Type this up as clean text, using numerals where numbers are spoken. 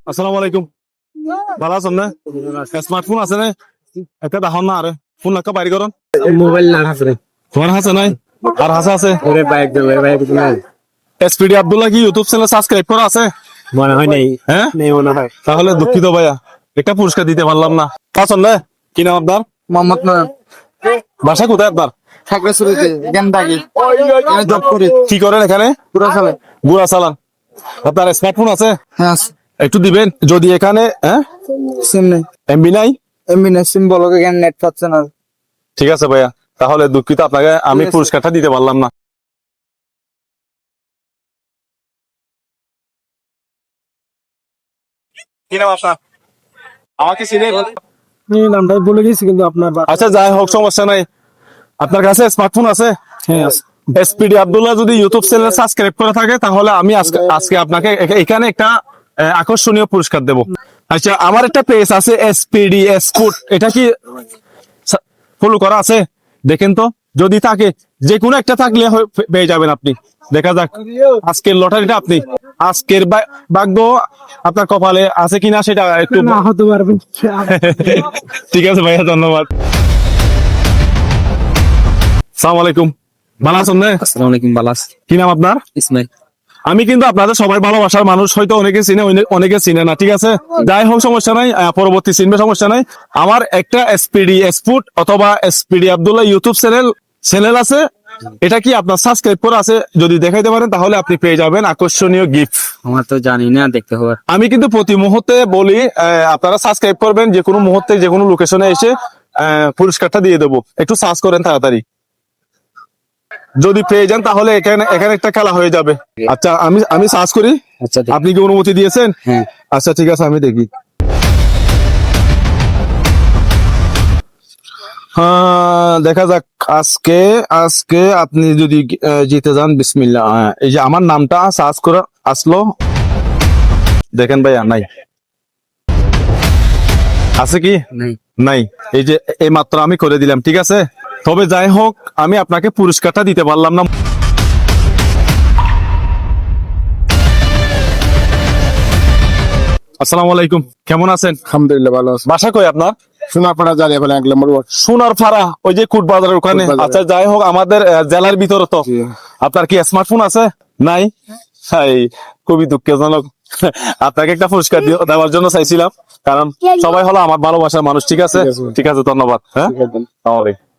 আসসালামু আলাইকুম। ভালো আছেন না? স্মার্টফোন আছে না? একটা দেখান না আরে ফোন লাকা বাইর করুন। মোবাইল না আছে তোমার হাসে নাই? আর হাসে আছে? ওরে বাইক দে বাইক না এসপিডি আব্দুল্লাহ কি ইউটিউব চ্যানেল সাবস্ক্রাইব করা আছে? মনে হয় নাই হ্যাঁ? নেই মনে হয়। তাহলে দুঃখিত ভাইয়া, একটা পুরস্কার দিতে পারলাম না। আছেন না? কি নাম আপনার? মোহাম্মদ নয়ন বাসা কোথায় আপনার? খাগড়াছড়িতে গেন্দাগি আমি জব করি কি করেন এখানে? পুরা সালে। গুড়া চালান। আপনার স্মার্টফোন আছে? হ্যাঁ একটু দিবেন যদি এখানে সিম নেই এমবি নাই। এমবি না সিম বলো কেন নেট পাচ্ছে না। ঠিক আছে ভাইয়া, তাহলে দুঃখিত আপনাকে আমি ঠিক আছে। পুরস্কারটা দিতে পারলাম না। কি নাম আপনার? আমাকে চিনে? নামটা বলে গেছি কিন্তু আপনার আচ্ছা যাই হোক, সমস্যা নাই। আপনার কাছে স্মার্টফোন আছে? হ্যাঁ আছে। এসপিডি আব্দুল্লাহ যদি ইউটিউব চ্যানেল সাবস্ক্রাইব করে থাকে তাহলে আমি আজকে আপনাকে এখানে একটা আকর্ষণীয় পুরস্কার দেব। আচ্ছা, আমার একটা পেজ আছে এসপিডি স্কুট, এটা কি ফলো করা আছে? দেখেন তো, যদি থাকে যে কোনো একটা থাকলে পেয়ে যাবেন আপনি। দেখা যাক আজকের লটারিটা আপনি, আজকের ভাগ্য আপনার কপালে আছে কিনা সেটা একটু না হতে পারবেন। ঠিক আছে ভাইয়া, ধন্যবাদ। সালাম আলাইকুম, ভালো আছেন না? আসসালামু আলাইকুম বালাস কি নাম আপনার? ইসমাইল। আমি কিন্তু আপনাদের সবাই ভালোবাসার মানুষ, হয়তো অনেকে চিনে অনেকে চিনে না, ঠিক আছে? যাই হোক সমস্যা নাই, পরবর্তী চিনবে সমস্যা নাই। আমার একটা এসপিডি স্পুট অথবা এসপিডি আব্দুল্লাহ ইউটিউব চ্যানেল আছে, এটা কি আপনার সাবস্ক্রাইব করা আছে? যদি দেখাইতে পারেন তাহলে আপনি পেয়ে যাবেন আকর্ষণীয় গিফট। আমার তো জানি না, দেখতে হবে। আমি কিন্তু প্রতি মুহূর্তে বলি আপনারা সাবস্ক্রাইব করবেন, যে কোনো মুহূর্তে যে কোনো লোকেশনে এসে পুরস্কারটা দিয়ে দেবো। একটু সার্চ করেন তাড়াতাড়ি, যদি পেয়ে যান তাহলে এখানে একটা খেলা হয়ে যাবে। আচ্ছা আমি সার্চ করি। আচ্ছা আপনি কি অনুমতি দিয়েছেন? হ্যাঁ। আচ্ছা ঠিক আছে, আমি দেখি। হ্যাঁ, দেখা যাক। আজকে আপনি যদি জিতে যান, বিসমিল্লাহ। এই যে আমার নামটা সার্চ করে আসলো, দেখেন ভাইয়া, নাই। আছে কি? নাই। নাই। এই যে এই মাত্র আমি করে দিলাম, ঠিক আছে? তবে যাই হোক, আমি আপনাকে পুরস্কারটা দিতে পারলাম না। আসসালামু আলাইকুম, কেমন আছেন? আলহামদুলিল্লাহ ভালো আছে। বাসা কই আপনার? সোনারপাড়া জারিয়া বলে 1 নম্বর ওয়ার্ড। সোনারপাড়া, ওই যে কুট বাজারের ওখানে। কুট বাজারে। আচ্ছা যাই হোক, আমাদের জেলার ভিতরে তো। জি। আপনার কি স্মার্টফোন আছে? নাই। হাই, খুবই দুঃখজনক। আপনাকে একটা পুরস্কার দেওয়ার জন্য চাইছিলাম, কারণ সবাই হলো আমার ভালোবাসার মানুষ, ঠিক আছে? ঠিক আছে। ঠিক আছে, ধন্যবাদ। হ্যাঁ, ঠিক আছে। আসসালামু আলাইকুম।